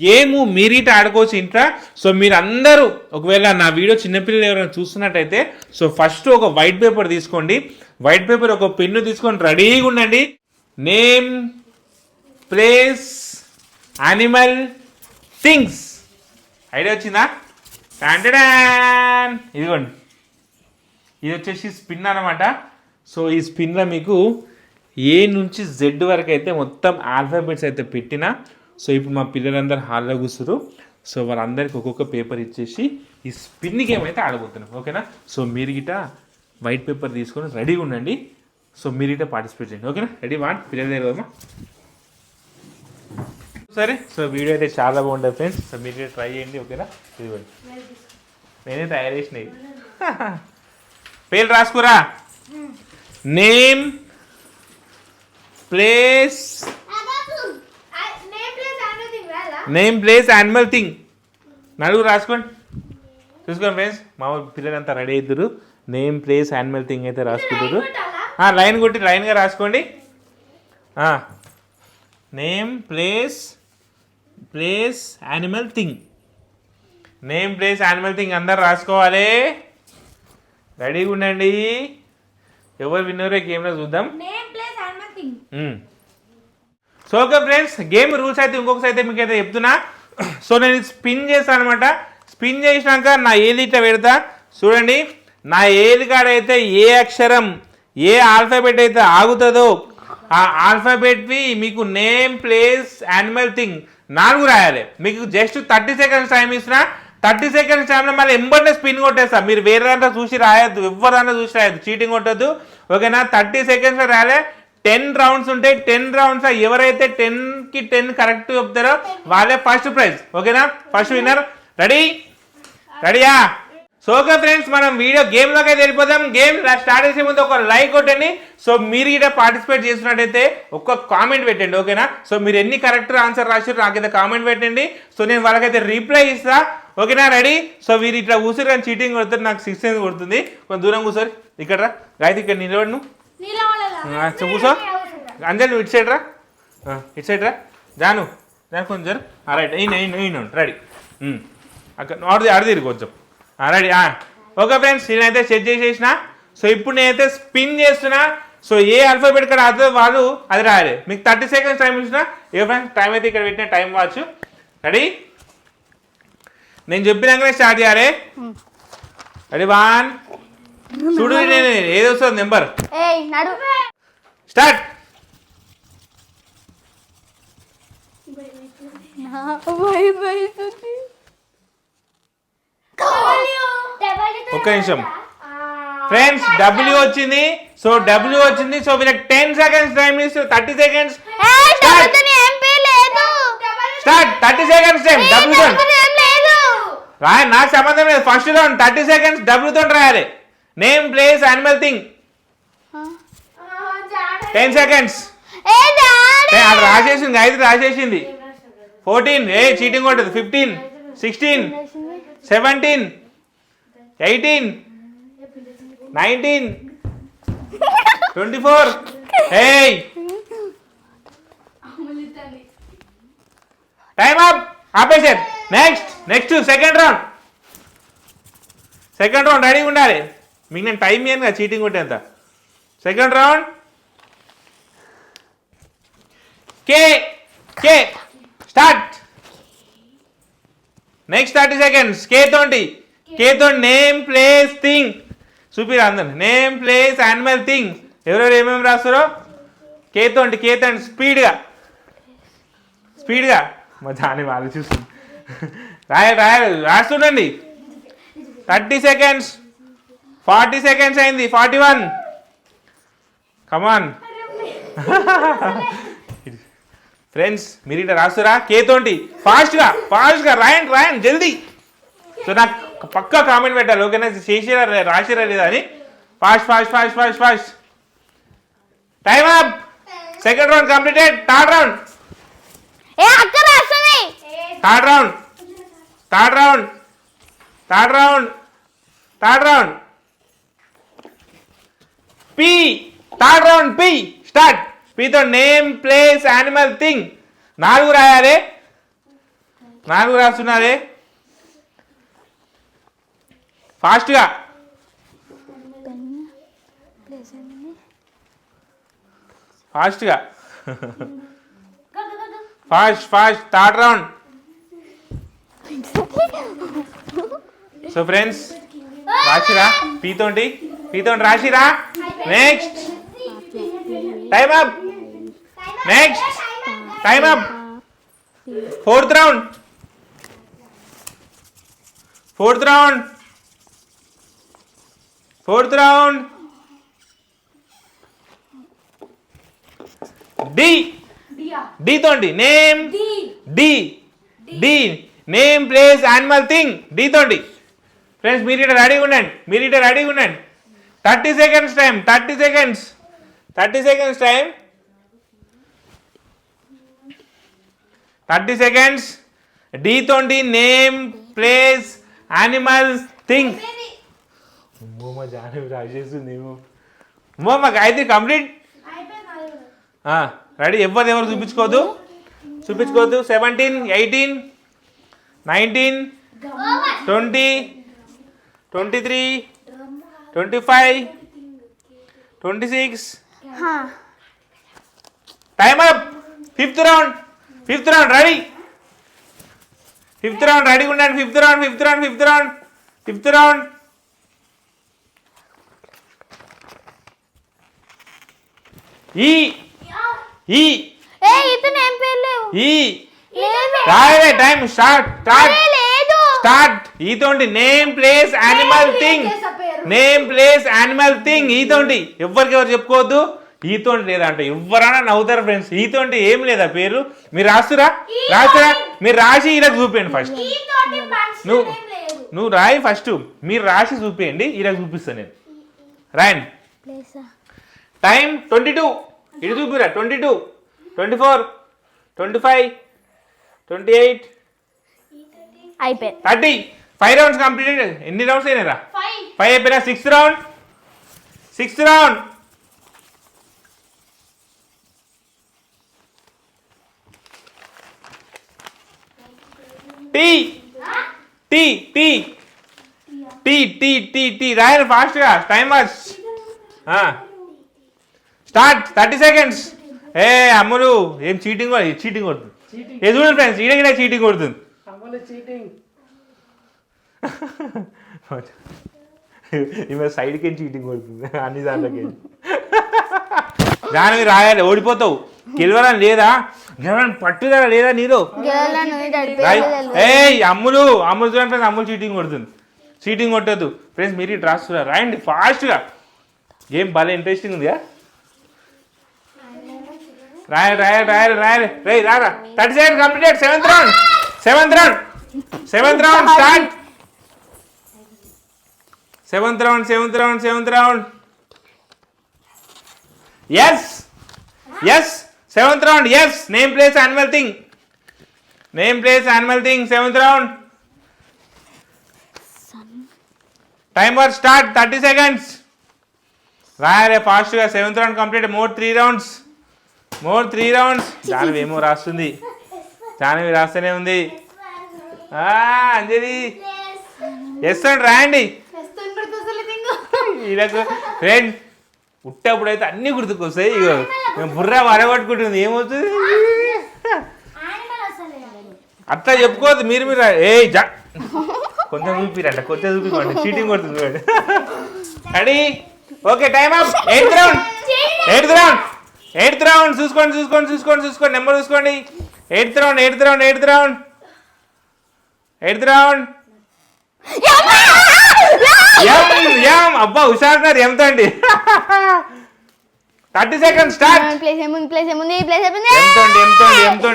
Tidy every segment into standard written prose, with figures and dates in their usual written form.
Game మీరిట ఆడుకోవచ్చు ఇంట్లో. So మీరు అందరూ ఒకవేళ నా వీడియో చిన్నపిల్లలు ఎవరైనా చూస్తున్నట్టయితే సో ఫస్ట్ ఒక వైట్ పేపర్ తీసుకోండి. వైట్ పేపర్ ఒక పెన్ను తీసుకొని రెడీగా ఉండండి. Name, place, animal, things. Idea వచ్చిందా? టాంటడాన్. ఇదిగోండి, ఇది వచ్చేసి స్పిన్ అనమాట. సో ఈ స్పిన్లో మీకు ఏ నుంచి జెడ్ వరకు అయితే మొత్తం ఆల్ఫాబెట్స్ అయితే పెట్టినా. సో ఇప్పుడు మా పిల్లలందరూ హాల్లో కూర్చురు. సో వాళ్ళందరికీ ఒక్కొక్క పేపర్ ఇచ్చేసి ఈ స్పిన్ గేమ్ అయితే ఆడబోతున్నాం. ఓకేనా? సో మీరు గిట వైట్ పేపర్ తీసుకొని రెడీగా ఉండండి. సో మీరు గిట పార్టిసిపేట్ చేయండి. ఓకేనా? Ready one. పిల్లలు కదమ్మా. సరే, సో వీడియో అయితే చాలా బాగుంటుంది ఫ్రెండ్స్. సో మీరు ట్రై చేయండి. ఓకేనా? ఇదిగోండి, నేనే తయారు చేసినవి. పేర్లు రాసుకురా. Name, place, name, place, animal, thing. నలుగురు రాసుకోండి. చూసుకోండి ఫ్రెండ్స్, మా పిల్లలంతా రెడీ అవుతారు. నేమ్, ప్లేస్, యానిమల్, థింగ్ అయితే రాసుకుంటారు. లైన్ కొట్టి లైన్గా రాసుకోండి. Name, place, animal, thing. Name, place, animal, thing అందరు రాసుకోవాలి. రెడీగా ఉండండి. ఎవరు విన్నరో గేమ్లో చూద్దాం. So okay friends, game rules అయితే ఇంకొకసారి అయితే మీకు అయితే చెప్తున్నా. సో నేను స్పిన్ చేస్తాను అనమాట. స్పిన్ చేసినాక నా ఏది ఇట్లా పెడతా. చూడండి, నా ఏది కాడ అయితే ఏ అక్షరం, ఏ ఆల్ఫాబెట్ అయితే ఆగుతుందో ఆ ఆల్ఫాబెట్వి మీకు నేమ్, ప్లేస్, యానిమల్, థింగ్ 4 రాయాలి. మీకు జస్ట్ 30 సెకండ్స్ టైం ఇస్తున్నా. 30 సెకండ్స్ టైంలో మళ్ళీ ఎంబడినే స్పిన్ కొట్టేస్తా. మీరు వేరే దాంట్లో చూసి రాయొద్దు, ఎవరి దాంట్లో చూసి రాయొద్దు, చీటింగ్ కొట్టద్దు. ఓకేనా? 30 సెకండ్స్లో రాయాలి. 10 రౌండ్స్ ఉంటాయి. 10 రౌండ్స్ ఎవరైతే 10కి 10 కరెక్ట్ చెప్తారో వాళ్ళే ఫస్ట్ ప్రైజ్. ఓకేనా? First winner. రెడీయా? సో ఓకే ఫ్రెండ్స్, మనం వీడియో గేమ్లోకి అయితే వెళ్ళిపోదాం. గేమ్ స్టార్ట్ చేసే ముందు ఒక లైక్ కొట్టండి. సో మీరు ఇక్కడ పార్టిసిపేట్ చేస్తున్నట్టయితే ఒక కామెంట్ పెట్టండి. ఓకేనా? సో మీరు ఎన్ని కరెక్ట్ ఆన్సర్ రాసారు నాకైతే కామెంట్ పెట్టండి. సో నేను వాళ్ళకైతే రిప్లై ఇస్తా. ఓకేనా? రెడీ? సో వీరు ఇట్లా కూర్చోరు కానీ చీటింగ్ కొడుతుంది. నాకు 6 సెన్స్ కొడుతుంది. కొంచెం దూరం కూర్చోరు. ఇక్కడ రా గాయత్రి, ఇక్కడ నిలబడి నువ్వు కూర్చో. అంజలి నువ్వు ఇటు సైడ్ రా. ఇటు సైడ్ రా. జాను కొంచెం జరు. రైట్. అయిన రెడీ. అక్కడ అడిదిరు కొంచెం. రెడీ. ఓకే ఫ్రెండ్స్, నేనైతే సెట్ చేసేసిన. సో ఇప్పుడు నేనైతే స్పిన్ చేస్తున్నా. సో ఏ ఆల్ఫాబెట్ ఇక్కడ అవుతుందో వాళ్ళు అది రాయాలి. మీకు 30 సెకండ్స్ టైం ఇచ్చిన. ఏ ఫ్రెండ్స్, టైం అయితే ఇక్కడ పెట్టిన టైం వాచ్. రెడీ? నేను చెప్పినాకనే స్టార్ట్ చేయాలి. రెడీ? 1. చూడు, నేను ఏది వస్తుంది నెంబర్. స్టార్ట్. ఒక్క నిమిషం ఫ్రెండ్స్, డబ్ల్యూ వచ్చింది. సో డబ్ల్యూ వచ్చింది. సో వీళ్ళకి 10 సెకండ్స్ టైం ఇస్తూ 30 సెకండ్స్ స్టార్ట్. 30 సెకండ్స్ టైం డబ్ల్యూతో రాయ. నాకు సంబంధం లేదు. ఫస్ట్ రౌండ్ 30 సెకండ్స్ డబ్ల్యూతో రాయాలి. Name, place, animal, thing. 10 seconds. అది రాసేసింది, అయితే రాసేసింది. 14 చీటింగ్ కొట్టదు. 15, 16, 17, 18, 19, 24. Time up. ఆపేసారు. నెక్స్ట్ సెకండ్ రౌండ్ రెడీగా ఉండాలి. మీకు నేను టైం ఇయ్యాను కదా చీటింగ్ కొట్టేంత. Second round. K start. Next 30 seconds. కేతో నేమ్, ప్లేస్, థింగ్ చూపిరా అందరు. Name, place, animal, thing. ఎవరెవరు ఏమేమి రాస్తారో కేతో స్పీడ్గా మా దాని వాళ్ళు చూస్తుంది. రాస్తుండండి. 30 సెకండ్స్. 40 సెకండ్స్ అయింది. 41. కమాన్ ఫ్రెండ్స్, మీరు ఇట్లా రాస్తురా. కేతోంటి ఫాస్ట్గా రాయండి జల్దీ. సో నాకు పక్కా కామెంట్ పెట్టాలి. ఓకేనా? చేసిరా రాసిరా లేదా అని. Fast. Time up. Second round completed. Third round. P. Third round. P start. పీతో నేమ్, ప్లేస్, యానిమల్, థింగ్ 4 రాయాలి. నాకు రాస్తున్నారే ఫాస్ట్గా. ఫాస్ట్గా fast third round. So friends రాసిరా పీతోండి రాసిరా. Next time up. Next time up. Fourth round D తోండి. Name D name place animal thing. D తోండి. ఫ్రెండ్స్ మీరు ఇట్లా రెడీగా ఉండండి. 30 seconds time. 30 seconds time. 30 seconds. D తోండి నేమ్ ప్లేస్ యానిమల్ థింగ్. మా జానవి రాసేస్తుంది. మా గాయత్రి కంప్లీట్. రెడీ. ఎవరు చూపించుకోవద్దు. 17, 18, 19, 20, 23, 25, 26. Time up. Fifth round ready. Ready ఉండండి. Fifth round. రాయలే. Time start. ఈతోండి నేమ్ ప్లేస్ యానిమల్ థింగ్. ఈతోండి ఎవరికెవరు చెప్పుకోవద్దు. ఈతోండి లేదా అంటే ఎవరైనా నవ్వుతారు ఫ్రెండ్స్. ఈతోండి ఏం లేదా పేరు. మీరు రాస్తురా. మీరు రాసి ఇలా చూపించండి ఫస్ట్. నువ్వు రాయి ఫస్ట్. మీరు రాసి చూపించండి. ఇలా చూపిస్తాను నేను. రాయండి. టైం 22. ఇటు చూపిరా. 22, 24, 25, 28, 30. 5 rounds కంప్లీట్. ఎన్ని రౌండ్స్ అయినారా? 5 అయిపోయినా. 6th round. టీ రాయరు ఫాస్ట్గా. Time watch start. 30 seconds. అమ్ములు ఏం చీటింగ్ కొడుతుంది. చూడండి ఫ్రెండ్స్ ఈడ చీటింగ్ కొడుతుంది. ఈమె సైడ్కి చీటింగ్ కొడుతుంది అన్ని దాంట్లోకి. దాని రాయాలి. ఓడిపోతావు. గెలవాలని లేదా? పట్టుదల లేదా నీలో? అమ్ములు చూడండి ఫ్రెండ్స్. అమ్ములు చీటింగ్ కొట్టద్దు ఫ్రెండ్స్. మీరు ఇటు రాస్తున్నారు. రాయండి ఫాస్ట్గా. గేమ్ భలే ఇంట్రెస్టింగ్ ఉందిగా. రాయాలి. రారా. 30 seconds completed. 7th round start. 7th round. Yes. 7th round. Yes. Name place animal thing. 7th round. Timer start. 30 seconds. రాయాలి ఫాస్ట్గా. 7th round complete. More 3 rounds. Jahnavi ఏమో రాస్తుంది. జానవి రాస్తూనే ఉంది. అంజలి ఎస్ అండి. రాయండి. వీళ్ళకు ఫ్రెండ్స్ పుట్టేప్పుడు అయితే అన్నీ గుర్తుకొస్తాయి. ఇక మేము బుర్ర వరగొట్టుకుంటుంది. ఏమవుతుంది అట్లా చెప్పుకోవద్దు. మీరు కొంచెం చూపిరంట. చూపించండి. చీటింగ్ కొడుతుంది. Ready. Okay. Time up. 8th round. చూసుకోండి. నెంబర్ చూసుకోండి. 8th round. అబ్బా హుషారున్నారు. ఎంతండి. 30 seconds స్టార్ట్.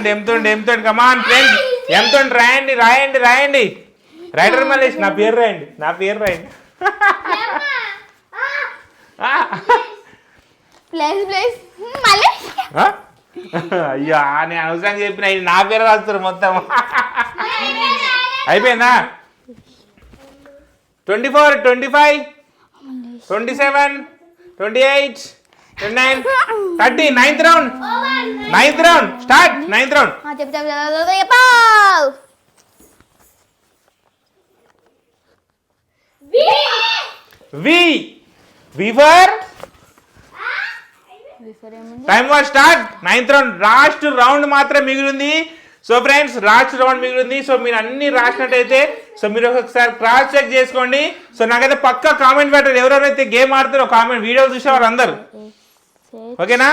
ఎంతోండి. Come on friends. ఎంతోండి. రాయండి. రైటర్ మలేష్ నా పేరు రాయండి. అయ్యా నేను అవసరంగా చెప్పిన. నా పేరు రాస్తారు మొత్తం. అయిపోయిందా? 24, 25, 27, 28, 29, 30. 9th round. Start. 9th round. వివర్ time was start. 9th round, last round మాత్రం మిగిలింది. సో ఫ్రెండ్స్ లాస్ట్ రౌండ్ మిగిలింది. సో మీరు అన్ని రాసినట్టయితే సో మీరు ఒకసారి క్రాస్ చెక్ చేసుకోండి. సో నాకైతే పక్కా కామెంట్ పెట్టారు ఎవరెవరైతే గేమ్ ఆడుతారో, కామెంట్ వీడియో చూసేవారు అందరు, ఓకేనా?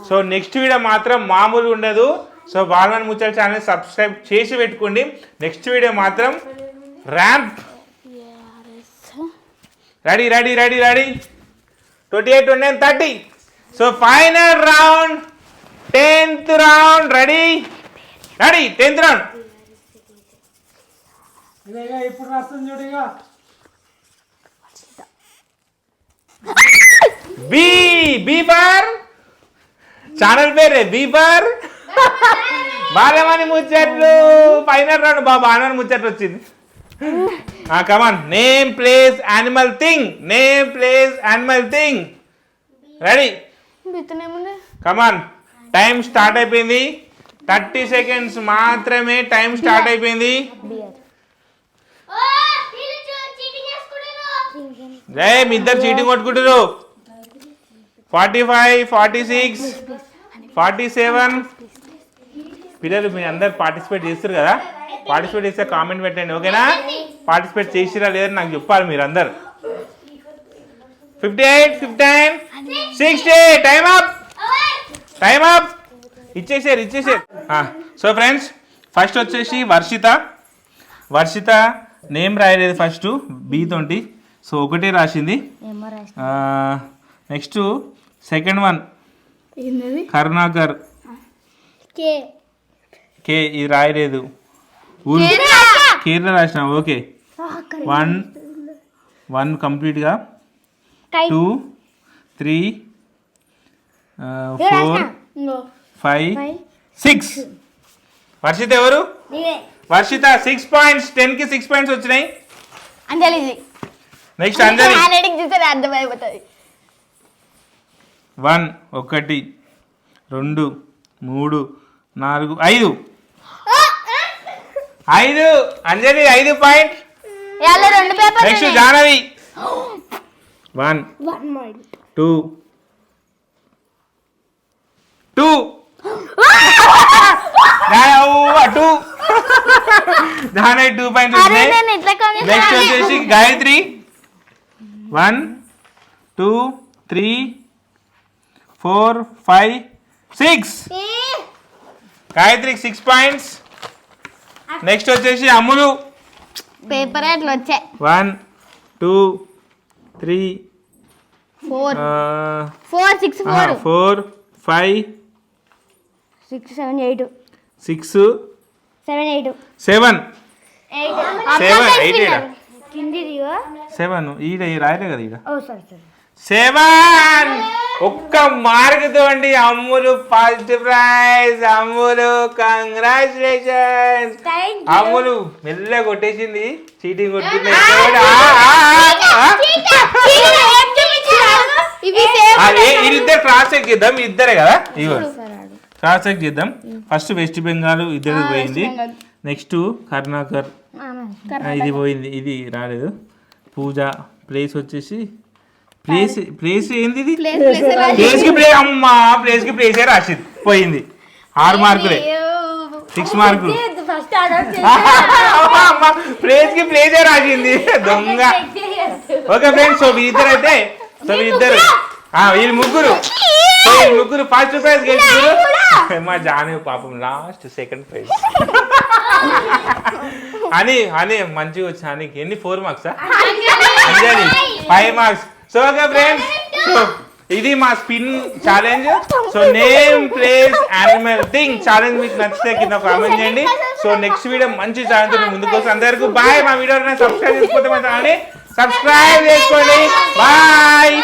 సో నెక్స్ట్ వీడియో మాత్రం మామూలు ఉండదు. సో బాలమన్ ముచ్చట ఛానల్ సబ్స్క్రైబ్ చేసి పెట్టుకోండి. నెక్స్ట్ వీడియో మాత్రం ramp. Ready ready ready ready 28, 29, 30. So final round 10th round. Ready ready 10th round. ఇప్పుడు రాస్తుంది చూడు. బి ఫర్ ఛానల్ పేరే B for Balamani Muchatlu. Final round Balamani Muchatlu వచ్చింది. Come on, name place animal thing. Name place animal thing. Ready come on. Time start అయిపోయింది. 30 seconds మాత్రమే time start అయిపోయింది. జై మీ ఇద్దరు చీటింగ్ కొట్టుకుంటారు. 45, 46, 47. పిల్లలు మీ అందరు పార్టిసిపేట్ చేస్తారు కదా, పార్టిసిపేట్ చేస్తే కామెంట్ పెట్టండి, ఓకేనా? పార్టిసిపేట్ చేసిరా లేదని నాకు చెప్పాలి మీరు అందరు. 58, 59, 60. Time up, time up. ఇచ్చేసారు. సో ఫ్రెండ్స్ ఫస్ట్ వచ్చేసి వర్షిత నేమ్ రాయలేదు ఫస్ట్ బి తోటి. సో ఒకటే రాసింది. నెక్స్ట్ సెకండ్ వన్ కరుణాకర్ కే, ఇది రాయలేదు. కేరళ రాసిన. ఓకే, 1 కంప్లీట్గా. 2, 3, 4, 5, 6. వర్షిత ఎవరు? వర్షిత 6 points. 10కి 6 points వచ్చినాయి. నెక్స్ట్ అంజలి 1, 1, 2, 3, 4, 5. అంజలి 5 point. Next Jahnavi 1, 2, 2. Jahnavi 2 points వచ్చినాయి. నెక్స్ట్ వచ్చేసి గాయత్రి 1, 2, 3, 4, 5, 6. గాయత్రికి 6 పాయింట్స్. నెక్స్ట్ వచ్చేసి అమ్ములు పేపర్ అట్లా వచ్చాయి. 1, 2, 3, 4, 6, 4, 5, 6, 7, 8, 6, 7, 8, 7. 8 కిందిది 7 ఈడ రాయలే కదా ఈడ. ఓ సారీ 7. ఒక్క మార్కుతో అండి అమ్ములు ఫస్ట్ ప్రైజ్. అమ్ములు కంగ్రాచులేషన్స్. అమ్ములు మెల్ల కొట్టేసింది, చీటింగ్ కొట్టింది. ఇద్దరు క్రాస్ చెక్ చేద్దాం. ఇద్దరే కదా, ఇగో క్రాస్ చెక్ చేద్దాం. ఫస్ట్ వెస్ట్ బెంగాల్ ఇద్దరు పోయింది. నెక్స్ట్ కర్ణాకర్ ఇది పోయింది, ఇది రాలేదు. పూజ ప్లేస్ వచ్చేసి ప్లేస్ ఏంది ఇది? ప్లేస్ కి ప్లేస్. అమ్మా ప్లేస్ కి ప్లేసే రాసింది, పోయింది. 6 మార్కులే, 6 మార్కులు. ప్లేస్ కి ప్లేసే రాసింది, దొంగ. ఓకే ఫ్రెండ్స్, సో వీళ్ళిద్దరు వీళ్ళు ముగ్గురు ఫస్ట్ ప్రైజ్ గెలిచారు. మా జాను పాపం లాస్ట్ సెకండ్ ప్రైజ్. అని మంచిగా వచ్చి హనీకి ఎన్ని 4 మార్క్స్, అంజలి 5 marks. So okay friends, so ఇది మా spin challenge. So name place animal thing challenge మీకు నచ్చితే కింద కామెంట్ చేయండి. సో నెక్స్ట్ వీడియో మంచి ఛాలెంజ్ ముందుకు వస్తే అందరికీ బాయ్. మా వీడియో సబ్స్క్రైబ్ చేసుకోకపోతే మా ఛానల్ని సబ్స్క్రైబ్ చేసుకోండి. బాయ్.